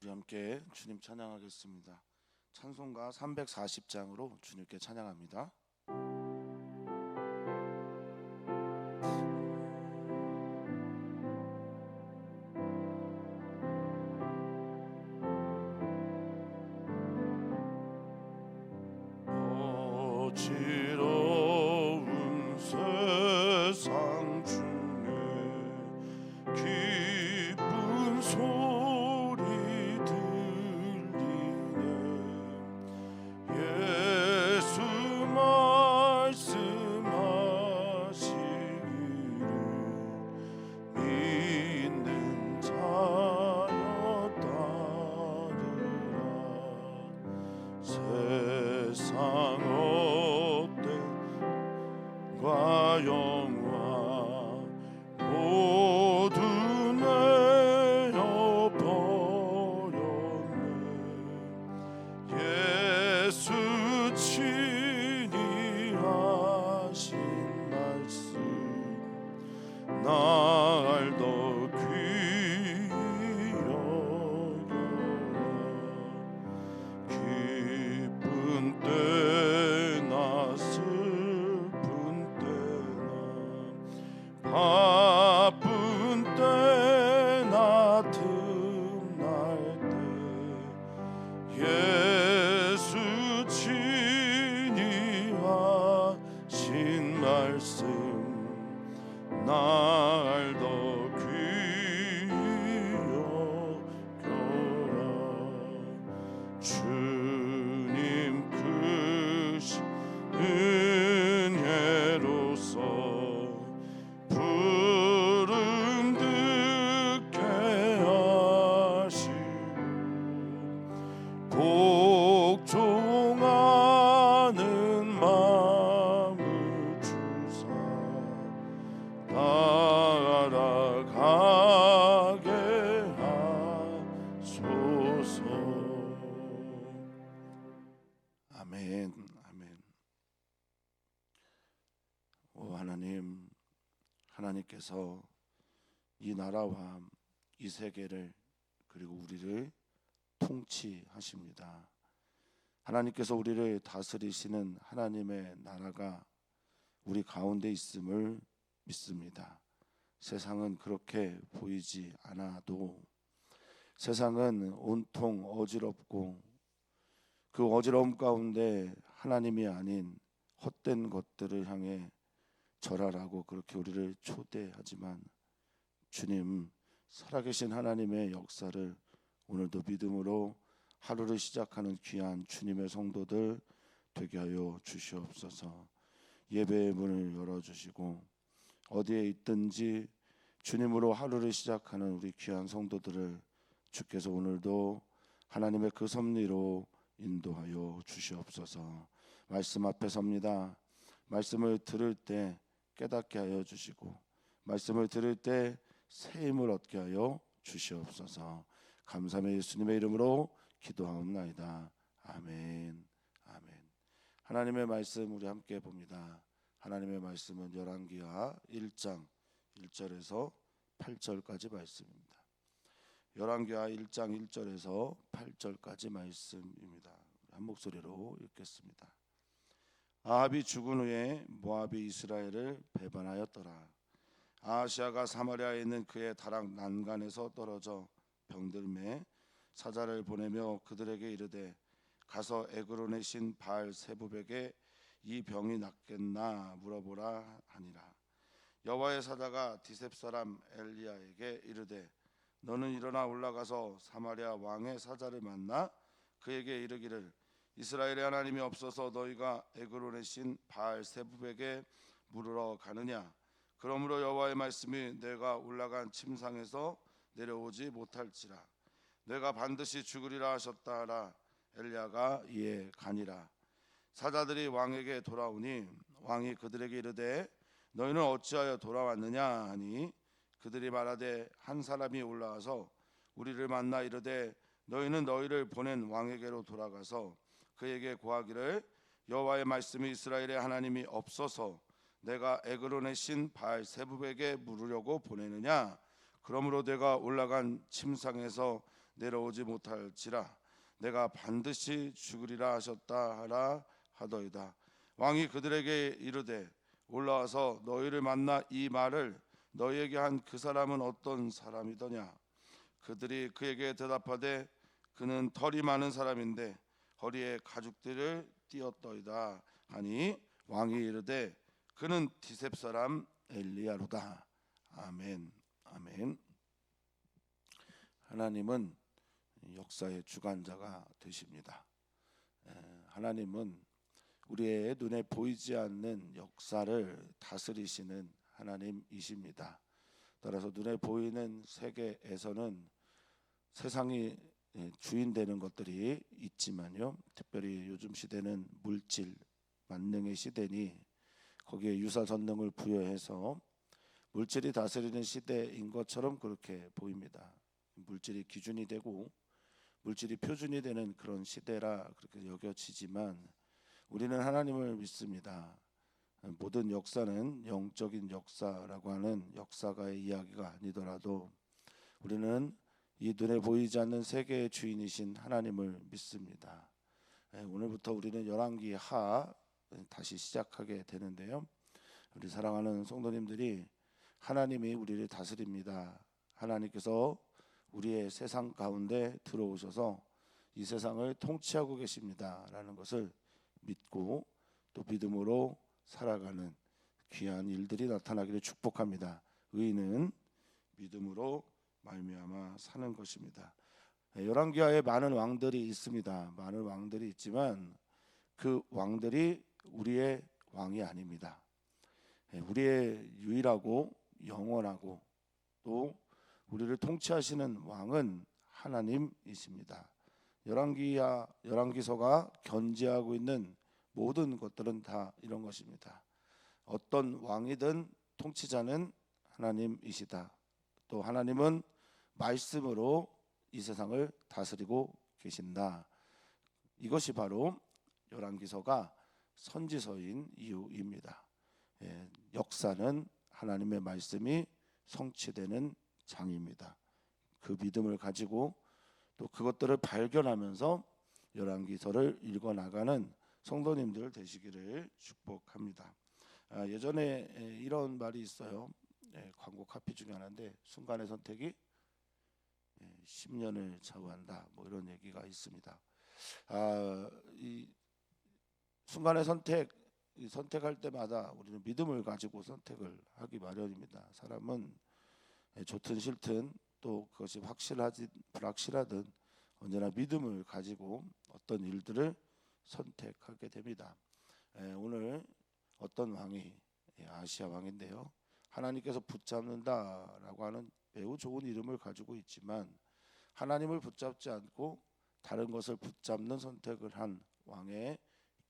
우리 함께 주님 찬양하겠습니다. 찬송가 340장으로 주님께 찬양합니다. 어지러운 세상 중에 기쁜 소리 들리네. 예수 말씀하시기를 믿는 자여 따르라. 세상 과 영화 모두 내어버렸네. 예수 친히 하신 말씀 날 더 귀히 여겨라. 기쁜 때나 슬픈 때나 바쁜 때나 틈날 때 예수 친히 하신 말씀 날 더 귀히 여겨라. 주님 크신 은혜로서 부름 듣게 하시고 복종하는 마음을 주사 따라가게 하소서. 아멘. 아멘. 오 하나님, 하나님께서 이 나라와 이 세계를 그리고 우리를 통치하십니다. 하나님께서 우리를 다스리시는 하나님의 나라가 우리 가운데 있음을 믿습니다. 세상은 그렇게 보이지 않아도 세상은 온통 어지럽고 그 어지러움 가운데 하나님이 아닌 헛된 것들을 향해 절하라고 그렇게 우리를 초대하지만 주님 살아계신 하나님의 역사를 오늘도 믿음으로 하루를 시작하는 귀한 주님의 성도들 되게 하여 주시옵소서. 예배의 문을 열어주시고 어디에 있든지 주님으로 하루를 시작하는 우리 귀한 성도들을 주께서 오늘도 하나님의 그 섭리로 인도하여 주시옵소서. 말씀 앞에 섭니다. 말씀을 들을 때 깨닫게 하여 주시고 말씀을 들을 때 새 힘을 얻게 하여 주시옵소서. 감사의 예수님의 이름으로 기도하옵나이다. 아멘. 아멘. 하나님의 말씀 우리 함께 봅니다. 하나님의 말씀은 열왕기하 1장 1절에서 8절까지 말씀입니다. 열왕기하 1장 1절에서 8절까지 말씀입니다. 한 목소리로 읽겠습니다. 아합이 죽은 후에 모압이 이스라엘을 배반하였더라. 아하시아가 사마리아에 있는 그의 다락 난간에서 떨어져 병들매 사자를 보내며 그들에게 이르되 가서 에그론의 신 바알 세부백에 이 병이 낫겠나 물어보라 하니라. 여호와의 사자가 디셉 사람 엘리야에게 이르되 너는 일어나 올라가서 사마리아 왕의 사자를 만나 그에게 이르기를 이스라엘의 하나님이 없어서 너희가 에그론의 신 바알 세부백에 물으러 가느냐. 그러므로 여호와의 말씀이 내가 올라간 침상에서 내려오지 못할지라. 내가 반드시 죽으리라 하셨다 하라. 엘리야가 이에 가니라. 사자들이 왕에게 돌아오니 왕이 그들에게 이르되 너희는 어찌하여 돌아왔느냐 하니 그들이 말하되 한 사람이 올라와서 우리를 만나 이르되 너희는 너희를 보낸 왕에게로 돌아가서 그에게 고하기를 여호와의 말씀이 이스라엘의 하나님이 없어서 내가 에그론의 신 바알 세부백에 물으려고 보내느냐. 그러므로 내가 올라간 침상에서 내려오지 못할지라 내가 반드시 죽으리라 하셨다 하라 하더이다. 왕이 그들에게 이르되 올라와서 너희를 만나 이 말을 너희에게 한 그 사람은 어떤 사람이더냐. 그들이 그에게 대답하되 그는 털이 많은 사람인데 허리에 가죽들을 띠었더이다 하니 왕이 이르되 그는 디셉 사람 엘리야로다. 아멘. 아멘. 하나님은 역사의 주관자가 되십니다. 하나님은 우리의 눈에 보이지 않는 역사를 다스리시는 하나님이십니다. 따라서 눈에 보이는 세계에서는 세상이 주인 되는 것들이 있지만요, 특별히 요즘 시대는 물질 만능의 시대니 거기에 유사 전능을 부여해서 물질이 다스리는 시대인 것처럼 그렇게 보입니다. 물질이 기준이 되고 물질이 표준이 되는 그런 시대라 그렇게 여겨지지만 우리는 하나님을 믿습니다. 모든 역사는 영적인 역사라고 하는 역사가의 이야기가 아니더라도 우리는 이 눈에 보이지 않는 세계의 주인이신 하나님을 믿습니다. 오늘부터 우리는 열왕기 하 다시 시작하게 되는데요, 우리 사랑하는 성도님들이 하나님이 우리를 다스립니다. 하나님께서 우리의 세상 가운데 들어오셔서 이 세상을 통치하고 계십니다라는 것을 믿고 또 믿음으로 살아가는 귀한 일들이 나타나기를 축복합니다. 의인은 믿음으로 말미암아 사는 것입니다. 열왕기하에 많은 왕들이 있습니다. 많은 왕들이 있지만 그 왕들이 우리의 왕이 아닙니다. 우리의 유일하고 영원하고 또 우리를 통치하시는 왕은 하나님이십니다. 열왕기서가 견지하고 있는 모든 것들은 다 이런 것입니다. 어떤 왕이든 통치자는 하나님이시다. 또 하나님은 말씀으로 이 세상을 다스리고 계신다. 이것이 바로 열왕기서가 선지서인 이유입니다. 역사는 하나님의 말씀이 성취되는 장입니다. 그 믿음을 가지고 또 그것들을 발견하면서 열왕기서를 읽어나가는 성도님들 되시기를 축복합니다. 예전에 이런 말이 있어요. 광고 카피 중에 하나인데 순간의 선택이 10년을 좌우한다, 뭐 이런 얘기가 있습니다. 이 순간의 선택할 때마다 우리는 믿음을 가지고 선택을 하기 마련입니다. 사람은 좋든 싫든 또 그것이 확실하든 불확실하든 언제나 믿음을 가지고 어떤 일들을 선택하게 됩니다. 오늘 어떤 왕이 아시아 왕인데요, 하나님께서 붙잡는다라고 하는 매우 좋은 이름을 가지고 있지만 하나님을 붙잡지 않고 다른 것을 붙잡는 선택을 한 왕의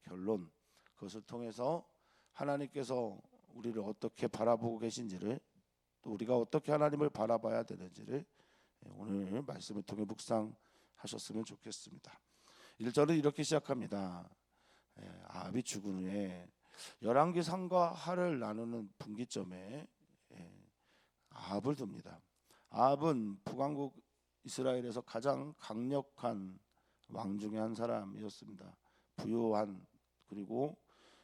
결론, 그것을 통해서 하나님께서 우리를 어떻게 바라보고 계신지를 또 우리가 어떻게 하나님을 바라봐야 되는지를 오늘 말씀을 통해 묵상하셨으면 좋겠습니다. 1절은 이렇게 시작합니다. 아합이 죽은 후에 열왕기 상과 하를 나누는 분기점에 아합을 둡니다. 아합은 북왕국 이스라엘에서 가장 강력한 왕 중에 한 사람이었습니다. 부요한, 그리고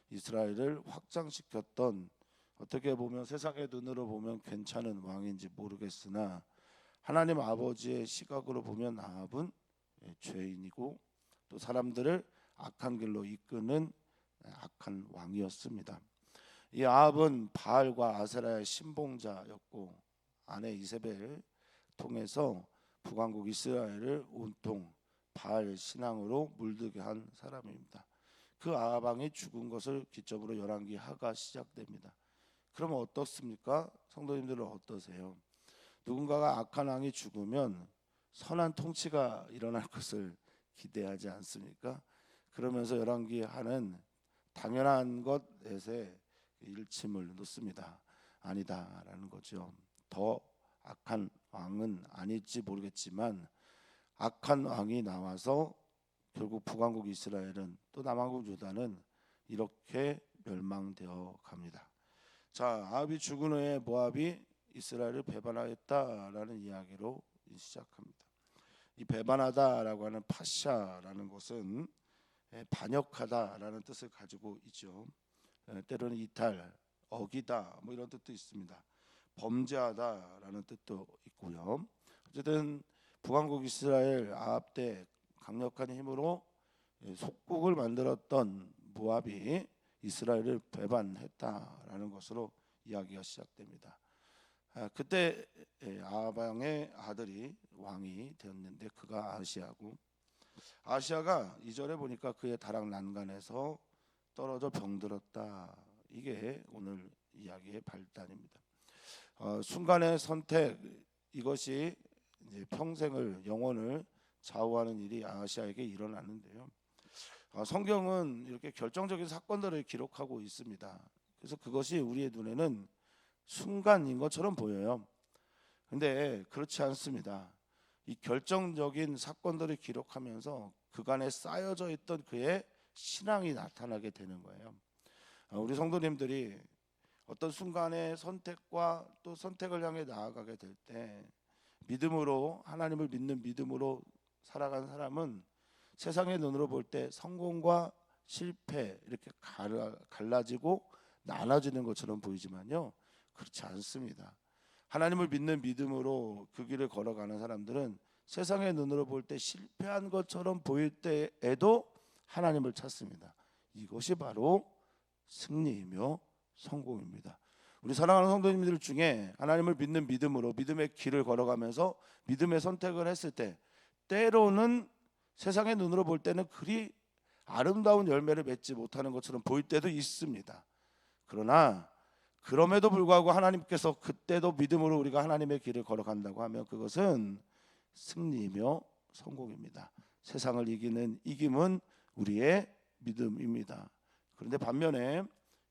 이스라엘을 확장시켰던, 어떻게 보면 세상의 눈으로 보면 괜찮은 왕인지 모르겠으나 하나님 아버지의 시각으로 보면 아합은 죄인이고 또 사람들을 악한 길로 이끄는 악한 왕이었습니다. 이 아합은 바알과 아세라의 신봉자였고 아내 이세벨을 통해서 북왕국 이스라엘을 온통 바알 신앙으로 물들게 한 사람입니다. 그 아합 왕이 죽은 것을 기점으로 열왕기 하가 시작됩니다. 그러면 어떻습니까? 성도님들은 어떠세요? 누군가가 악한 왕이 죽으면 선한 통치가 일어날 것을 기대하지 않습니까? 그러면서 열왕기 하는 당연한 것에 일침을 놓습니다. 아니다라는 거죠. 더 악한 왕은 아닐지 모르겠지만 악한 왕이 나와서 결국 북왕국 이스라엘은 또 남왕국 유다는 이렇게 멸망되어 갑니다. 자, 아합이 죽은 후에 모압이 이스라엘을 배반하였다라는 이야기로 시작합니다. 이 배반하다라고 하는 파샤라는 것은 반역하다라는 뜻을 가지고 있죠. 때로는 이탈, 어기다 뭐 이런 뜻도 있습니다. 범죄하다라는 뜻도 있고요. 어쨌든 북왕국 이스라엘 아합 때 강력한 힘으로 속국을 만들었던 모압이 이스라엘을 배반했다라는 것으로 이야기가 시작됩니다. 그때 아합 왕의 아들이 왕이 되었는데 그가 아시아고, 아시아가 2절에 보니까 그의 다락 난간에서 떨어져 병들었다. 이게 오늘 이야기의 발단입니다. 순간의 선택, 이것이 이제 평생을, 영혼을 좌우하는 일이 아시아에게 일어났는데요. 성경은 이렇게 결정적인 사건들을 기록하고 있습니다. 그래서 그것이 우리의 눈에는 순간인 것처럼 보여요. 근데 그렇지 않습니다. 이 결정적인 사건들을 기록하면서 그간에 쌓여져 있던 그의 신앙이 나타나게 되는 거예요. 우리 성도님들이 어떤 순간의 선택과 또 선택을 향해 나아가게 될 때 믿음으로, 하나님을 믿는 믿음으로 살아간 사람은 세상의 눈으로 볼 때 성공과 실패 이렇게 갈라지고 나눠지는 것처럼 보이지만요, 그렇지 않습니다. 하나님을 믿는 믿음으로 그 길을 걸어가는 사람들은 세상의 눈으로 볼 때 실패한 것처럼 보일 때에도 하나님을 찾습니다. 이것이 바로 승리이며 성공입니다. 우리 사랑하는 성도님들 중에 하나님을 믿는 믿음으로 믿음의 길을 걸어가면서 믿음의 선택을 했을 때 때로는 세상의 눈으로 볼 때는 그리 아름다운 열매를 맺지 못하는 것처럼 보일 때도 있습니다. 그러나 그럼에도 불구하고 하나님께서 그때도 믿음으로 우리가 하나님의 길을 걸어간다고 하면 그것은 승리이며 성공입니다. 세상을 이기는 이김은 우리의 믿음입니다. 그런데 반면에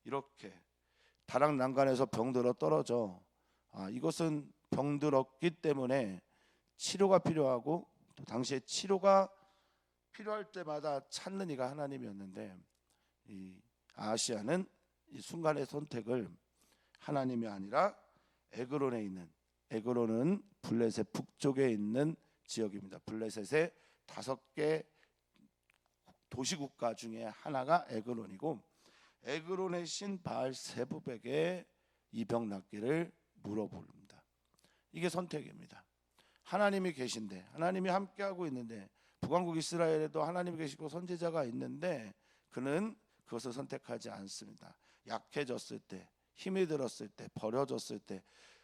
이렇게 다락 난간에서 병들어 떨어져, 이것은 병들었기 때문에 치료가 필요하고 또 당시에 치료가 필요할 때마다 찾는 이가 하나님이었는데, 이 아시아는 이 순간의 선택을 하나님이 아니라 에그론에 있는, 에그론은 블레셋 북쪽에 있는 지역입니다. 블레셋의 5개 도시국가 중에 하나가 에그론이고, 에그론의 신 바알세붑에게 이 병 낫기를 물어봅니다. 이게 선택입니다. 하나님이 계신데, 하나님이 함께하고 있는데, 북왕국 이스라엘에도 하나님이 계시고 선지자가 있는데 그는 그것을 선택하지 않습니다. 약해졌을 때, 힘이 들었을 때, 버려졌을 때,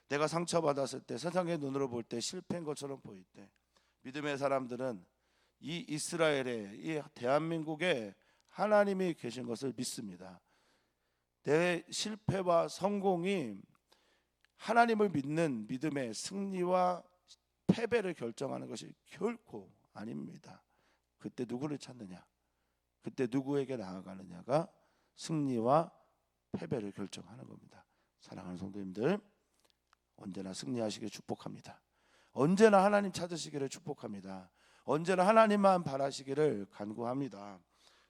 내가 상처받았을 때, 세상의 눈으로 볼 때 실패인 것처럼 보일 때, 믿음의 사람들은 이 이스라엘에, 이 대한민국에 하나님이 계신 것을 믿습니다. 내 실패와 성공이 하나님을 믿는 믿음의 승리와 패배를 결정하는 것이 결코 아닙니다. 그때 누구를 찾느냐, 그때 누구에게 나아가느냐가 승리와 패배를 결정하는 겁니다. 사랑하는 성도님들, 언제나 승리하시길 축복합니다. 언제나 하나님 찾으시기를 축복합니다. 언제나 하나님만 바라시기를 간구합니다.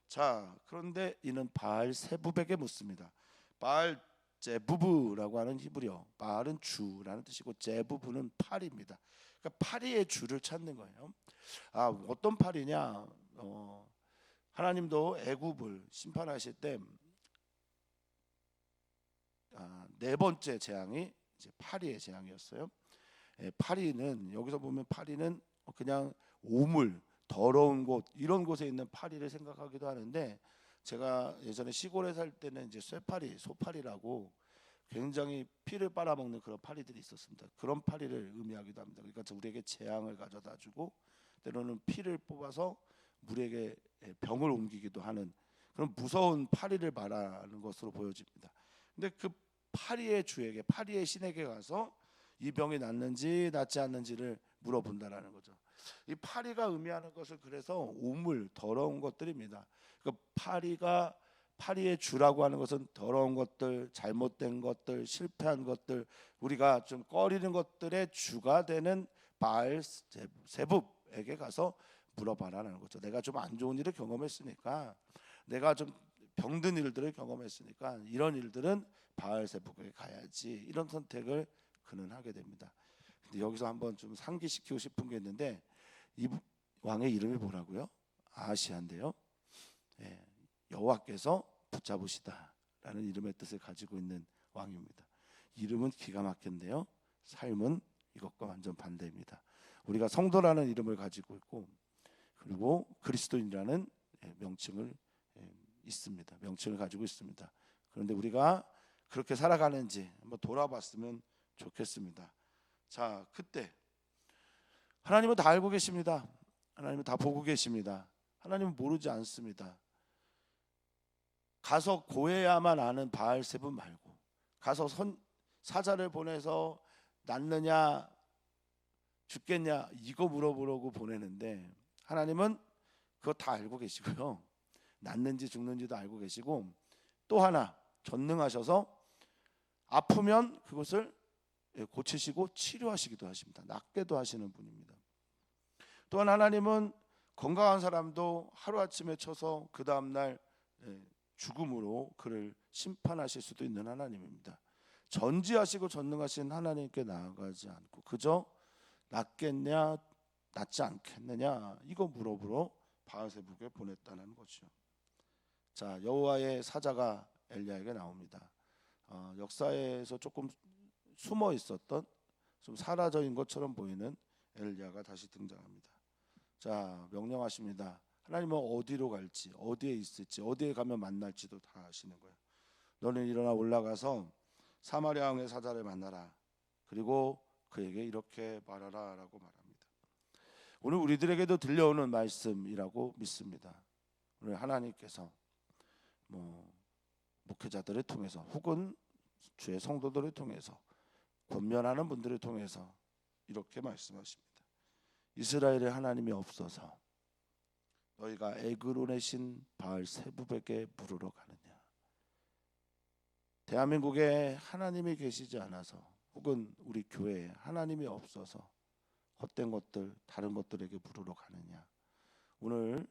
자, 그런데 이는 바알세붑에게 묻습니다. 바알제부브라고 하는 히브리어, 바알은 주라는 뜻이고 제부브는 파리입니다. 그러니까 파리의 주를 찾는 거예요. 어떤 파리냐? 하나님도 애굽을 심판하실 때 네 번째 재앙이 이제 파리의 재앙이었어요. 파리는, 여기서 보면 파리는 그냥 오물, 더러운 곳, 이런 곳에 있는 파리를 생각하기도 하는데, 제가 예전에 시골에 살 때는 이제 쇠파리, 소파리라고 굉장히 피를 빨아먹는 그런 파리들이 있었습니다. 그런 파리를 의미하기도 합니다. 그러니까 우리에게 재앙을 가져다주고 때로는 피를 뽑아서 우리에게 병을 옮기기도 하는 그런 무서운 파리를 말하는 것으로 보여집니다. 근데 그 파리의 주에게, 파리의 신에게 가서 이 병이 낫는지 낫지 않는지를 물어본다라는 거죠. 이 파리가 의미하는 것을 그래서 오물, 더러운 것들입니다. 그 파리의 주라고 하는 것은 더러운 것들, 잘못된 것들, 실패한 것들, 우리가 좀 꺼리는 것들의 주가 되는 바알세붑에게 가서 물어봐라는 거죠. 내가 좀 안 좋은 일을 경험했으니까, 내가 좀 병든 일들을 경험했으니까 이런 일들은 바알세붑에게 가야지, 이런 선택을 그는 하게 됩니다. 근데 여기서 한번 좀 상기시키고 싶은 게 있는데, 이 왕의 이름이 뭐라고요? 아하시아인데요. 예, 여호와께서 붙잡으시다라는 이름의 뜻을 가지고 있는 왕입니다. 이름은 기가 막힌데요, 삶은 이것과 완전 반대입니다. 우리가 성도라는 이름을 가지고 있고, 그리고 그리스도인이라는 명칭을 있습니다. 명칭을 가지고 있습니다. 그런데 우리가 그렇게 살아가는지 한번 돌아봤으면 좋겠습니다. 자, 그때 하나님은 다 알고 계십니다. 하나님은 다 보고 계십니다. 하나님은 모르지 않습니다. 가서 고해야만 아는 바알세분 말고, 가서 사자를 보내서 낫느냐 죽겠냐 이거 물어보려고 보내는데, 하나님은 그거 다 알고 계시고요, 낫는지 죽는지도 알고 계시고, 또 하나 전능하셔서 아프면 그것을 고치시고 치료하시기도 하십니다. 낫게도 하시는 분입니다. 또한 하나님은 건강한 사람도 하루아침에 쳐서 그 다음날 죽음으로 그를 심판하실 수도 있는 하나님입니다. 전지하시고 전능하신 하나님께 나아가지 않고 그저 낫겠냐 낫지 않겠느냐 이거 물어보러 바알세북에 보냈다는 거죠. 자, 여호와의 사자가 엘리야에게 나옵니다. 역사에서 조금 숨어 있었던, 좀 사라져인 것처럼 보이는 엘리야가 다시 등장합니다. 자, 명령하십니다. 하나님은 어디로 갈지, 어디에 있을지, 어디에 가면 만날지도 다 아시는 거예요. 너는 일어나 올라가서 사마리아 왕의 사자를 만나라. 그리고 그에게 이렇게 말하라 라고 말합니다. 오늘 우리들에게도 들려오는 말씀이라고 믿습니다. 오늘 하나님께서 목회자들을 통해서 혹은 주의 성도들을 통해서 권면하는 분들을 통해서 이렇게 말씀하십니다. 이스라엘의 하나님이 없어서 너희가 에그론의 신 바알세붑에게 물으러 가느냐. 대한민국에 하나님이 계시지 않아서, 혹은 우리 교회에 하나님이 없어서 헛된 것들, 다른 것들에게 물으러 가느냐. 오늘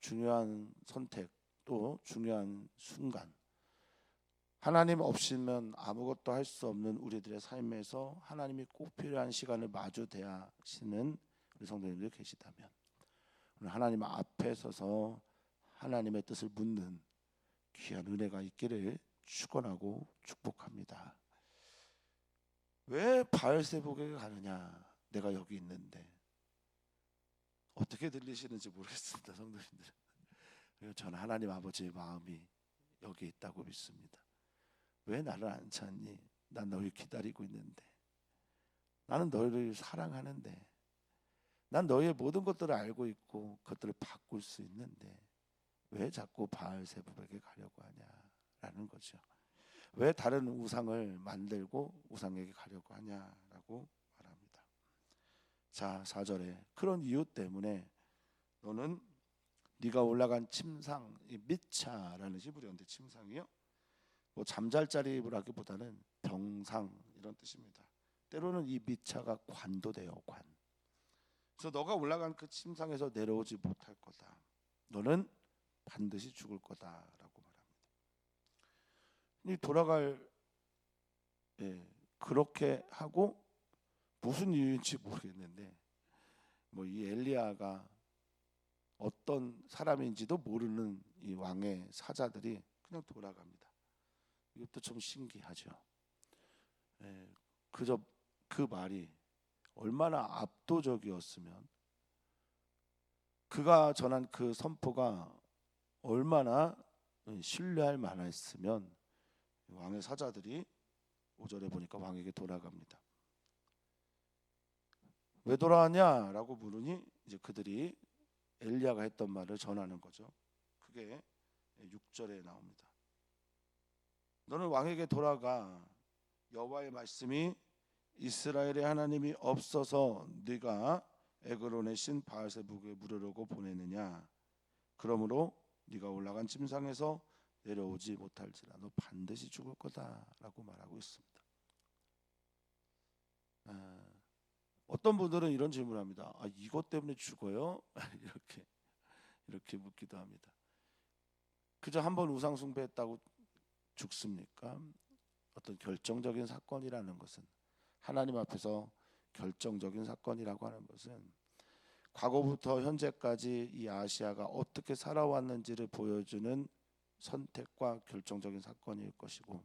중요한 선택, 또 중요한 순간, 하나님 없이면 아무것도 할 수 없는 우리들의 삶에서 하나님이 꼭 필요한 시간을 마주 대하시는 우리 성도님들 계시다면, 오늘 하나님 앞에 서서 하나님의 뜻을 묻는 귀한 은혜가 있기를 축원하고 축복합니다. 왜 바알세붑에게 가느냐? 내가 여기 있는데. 어떻게 들리시는지 모르겠습니다, 성도님들. 그리고 저는 하나님 아버지의 마음이 여기 있다고 믿습니다. 왜 나를 안 찾니? 난 너를 기다리고 있는데, 나는 너를 사랑하는데, 난 너의 모든 것들을 알고 있고 그것들을 바꿀 수 있는데 왜 자꾸 바알세붑에게 가려고 하냐라는 거죠. 왜 다른 우상을 만들고 우상에게 가려고 하냐라고 말합니다. 자, 4절에 그런 이유 때문에 너는 네가 올라간 침상, 이 미차라는 히브리어인데 침상이요, 잠잘 자리라기보다는 병상 이런 뜻입니다. 때로는 이 미차가 관도 돼요, 관. 그래서 너가 올라간 그 침상에서 내려오지 못할 거다. 너는 반드시 죽을 거다라고 말합니다. 이 돌아갈, 그렇게 하고 무슨 이유인지 모르겠는데, 이 엘리야가 어떤 사람인지도 모르는 이 왕의 사자들이 그냥 돌아갑니다. 이것도 좀 신기하죠. 그저 그 말이 얼마나 압도적이었으면, 그가 전한 그 선포가 얼마나 신뢰할 만했으면 왕의 사자들이 5절에 보니까 왕에게 돌아갑니다. 왜 돌아왔냐라고 물으니 이제 그들이 엘리야가 했던 말을 전하는 거죠. 그게 6절에 나옵니다. 너는 왕에게 돌아가 여호와의 말씀이 이스라엘의 하나님이 없어서 네가 에그론의 신 바알세붑에 물으려고 보내느냐. 그러므로 네가 올라간 침상에서 내려오지 못할지라 너 반드시 죽을 거다라고 말하고 있습니다. 어떤 분들은 이런 질문을 합니다. 이것 때문에 죽어요? 이렇게 묻기도 합니다. 그저 한번 우상 숭배했다고 죽습니까? 어떤 결정적인 사건이라는 것은, 하나님 앞에서 결정적인 사건이라고 하는 것은 과거부터 현재까지 이 아시아가 어떻게 살아왔는지를 보여주는 선택과 결정적인 사건일 것이고,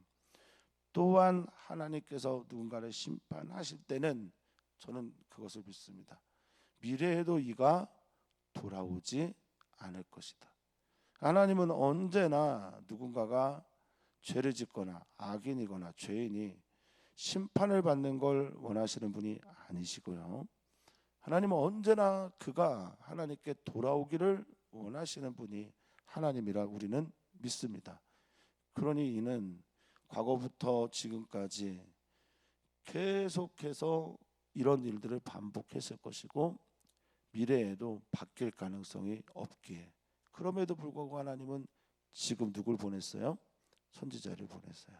또한 하나님께서 누군가를 심판하실 때는 저는 그것을 믿습니다. 미래에도 이가 돌아오지 않을 것이다. 하나님은 언제나 누군가가 죄를 짓거나 악인이거나 죄인이 심판을 받는 걸 원하시는 분이 아니시고요. 하나님은 언제나 그가 하나님께 돌아오기를 원하시는 분이 하나님이라 우리는 믿습니다. 그러니 이는 과거부터 지금까지 계속해서 이런 일들을 반복했을 것이고 미래에도 바뀔 가능성이 없기에, 그럼에도 불구하고 하나님은 지금 누굴 보냈어요? 선지자를 보냈어요.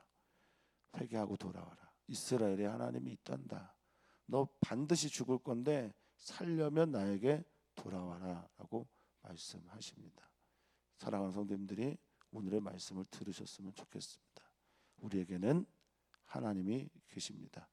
회개하고 돌아와라. 이스라엘의 하나님이 있단다. 너 반드시 죽을 건데 살려면 나에게 돌아와라 라고 말씀하십니다. 사랑하는 성도님들이 오늘의 말씀을 들으셨으면 좋겠습니다. 우리에게는 하나님이 계십니다.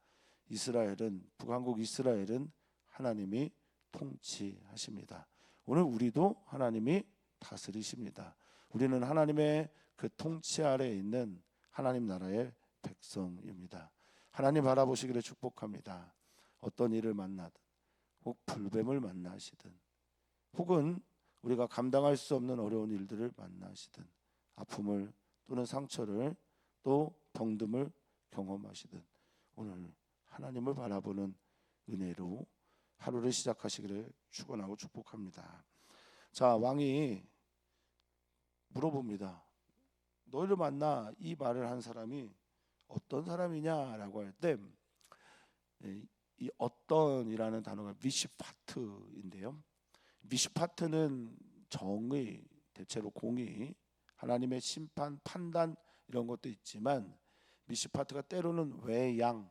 이스라엘은, 북한국 이스라엘은 하나님이 통치하십니다. 오늘 우리도 하나님이 다스리십니다. 우리는 하나님의 그 통치 아래에 있는 하나님 나라의 백성입니다. 하나님 바라보시기를 축복합니다. 어떤 일을 만나든, 혹 불뱀을 만나시든, 혹은 우리가 감당할 수 없는 어려운 일들을 만나시든, 아픔을 또는 상처를 또 병듦을 경험하시든, 오늘 하나님을 바라보는 은혜로 하루를 시작하시기를 축원하고 축복합니다. 자, 왕이 물어봅니다. 너희를 만나 이 말을 한 사람이 어떤 사람이냐라고 할 때, 이 어떤이라는 단어가 미시파트인데요. 미시파트는 정의, 대체로 공의, 하나님의 심판, 판단 이런 것도 있지만 미시파트가 때로는 외양,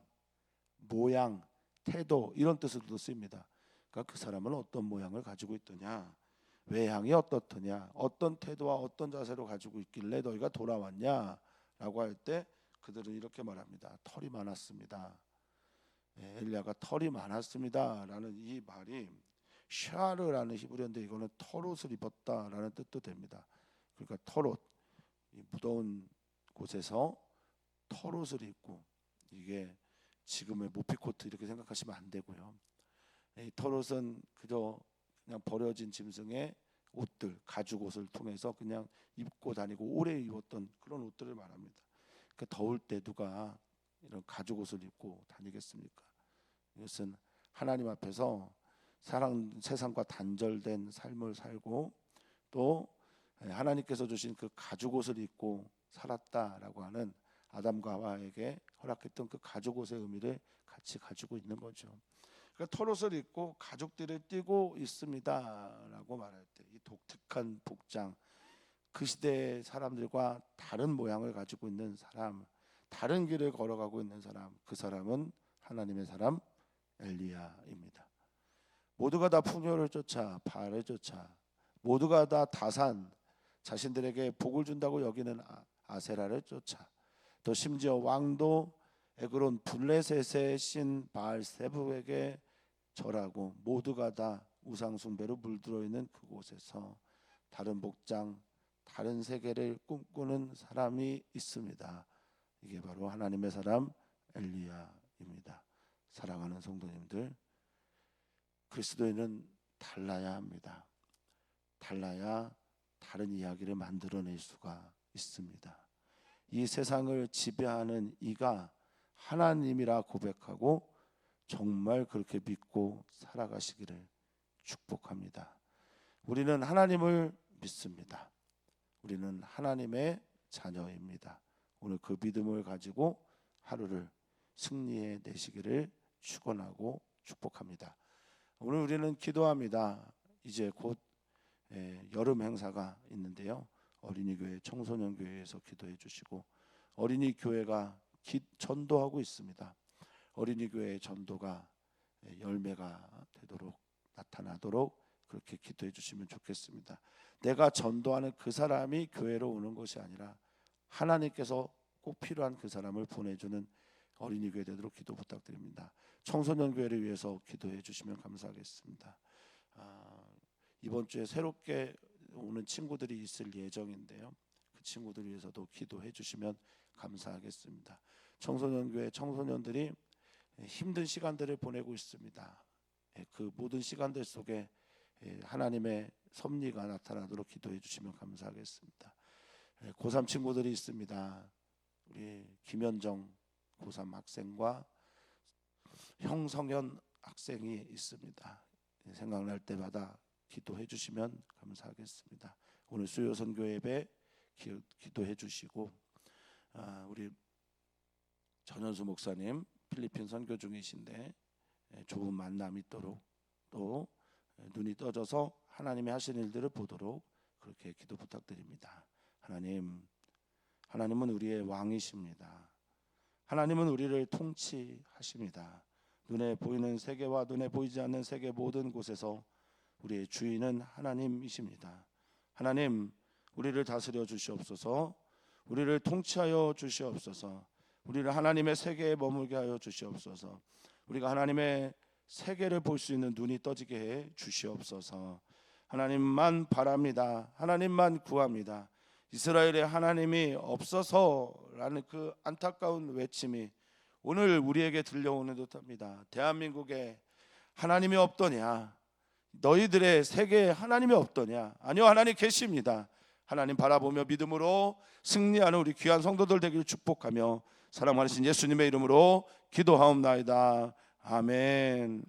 모양, 태도 이런 뜻으로도 쓰입니다. 그러니까 그 사람은 어떤 모양을 가지고 있더냐, 외향이 어떻더냐, 어떤 태도와 어떤 자세로 가지고 있길래 너희가 돌아왔냐라고 할 때 그들은 이렇게 말합니다. 털이 많았습니다. 엘리야가 털이 많았습니다라는 이 말이 샤르라는 히브리어인데 이거는 털옷을 입었다라는 뜻도 됩니다. 그러니까 털옷, 이 무더운 곳에서 털옷을 입고, 이게 지금의 모피코트 이렇게 생각하시면 안 되고요. 이 털옷은 그냥 버려진 짐승의 옷들, 가죽 옷을 통해서 그냥 입고 다니고 오래 입었던 그런 옷들을 말합니다. 그러니까 더울 때 누가 이런 가죽 옷을 입고 다니겠습니까? 이것은 하나님 앞에서 세상과 단절된 삶을 살고 또 하나님께서 주신 그 가죽 옷을 입고 살았다라고 하는 아담과 하와에게 허락했던 그 가죽 옷의 의미를 같이 가지고 있는 거죠. 그러니까 털옷을 입고 가죽띠를 띠고 있습니다라고 말할 때 이 독특한 복장, 그 시대의 사람들과 다른 모양을 가지고 있는 사람, 다른 길을 걸어가고 있는 사람, 그 사람은 하나님의 사람 엘리야입니다. 모두가 다 풍요를 쫓아 바알을 쫓아, 모두가 다 다산, 자신들에게 복을 준다고 여기는 아세라를 쫓아, 또 심지어 왕도 에그론 블레셋의 신 바알세부에게 절하고 모두가 다 우상 숭배로 물들어 있는 그곳에서 다른 복장, 다른 세계를 꿈꾸는 사람이 있습니다. 이게 바로 하나님의 사람 엘리야입니다. 사랑하는 성도님들, 그리스도인은 달라야 합니다. 달라야 다른 이야기를 만들어낼 수가 있습니다. 이 세상을 지배하는 이가 하나님이라 고백하고 정말 그렇게 믿고 살아가시기를 축복합니다. 우리는 하나님을 믿습니다. 우리는 하나님의 자녀입니다. 오늘 그 믿음을 가지고 하루를 승리해 내시기를 축원하고 축복합니다. 오늘 우리는 기도합니다. 이제 곧 여름 행사가 있는데요. 어린이교회, 청소년교회에서 기도해 주시고, 어린이교회가 전도하고 있습니다. 어린이교회의 전도가 열매가 되도록, 나타나도록 그렇게 기도해 주시면 좋겠습니다. 내가 전도하는 그 사람이 교회로 오는 것이 아니라 하나님께서 꼭 필요한 그 사람을 보내주는 어린이교회 되도록 기도 부탁드립니다. 청소년교회를 위해서 기도해 주시면 감사하겠습니다. 이번 주에 새롭게 오는 친구들이 있을 예정인데요. 그 친구들 위해서도 기도해 주시면 감사하겠습니다. 청소년교회 청소년들이 힘든 시간들을 보내고 있습니다. 그 모든 시간들 속에 하나님의 섭리가 나타나도록 기도해 주시면 감사하겠습니다. 고3 친구들이 있습니다. 우리 김현정 고3 학생과 형성현 학생이 있습니다. 생각날 때마다 기도해 주시면 감사하겠습니다. 오늘 수요 선교 예배 기도해 주시고, 우리 전현수 목사님 필리핀 선교 중이신데 좋은 만남 있도록, 또 눈이 떠져서 하나님이 하시는 일들을 보도록 그렇게 기도 부탁드립니다. 하나님은 우리의 왕이십니다. 하나님은 우리를 통치하십니다. 눈에 보이는 세계와 눈에 보이지 않는 세계 모든 곳에서 우리의 주인은 하나님이십니다. 하나님, 우리를 다스려 주시옵소서. 우리를 통치하여 주시옵소서. 우리를 하나님의 세계에 머물게 하여 주시옵소서. 우리가 하나님의 세계를 볼 수 있는 눈이 떠지게 해 주시옵소서. 하나님만 바랍니다. 하나님만 구합니다. 이스라엘의 하나님이 없어서라는 그 안타까운 외침이 오늘 우리에게 들려오는 듯합니다. 대한민국에 하나님이 없더냐? 너희들의 세계에 하나님이 없더냐? 아니요, 하나님 계십니다. 하나님 바라보며 믿음으로 승리하는 우리 귀한 성도들 되기를 축복하며 사랑하신 예수님의 이름으로 기도하옵나이다. 아멘.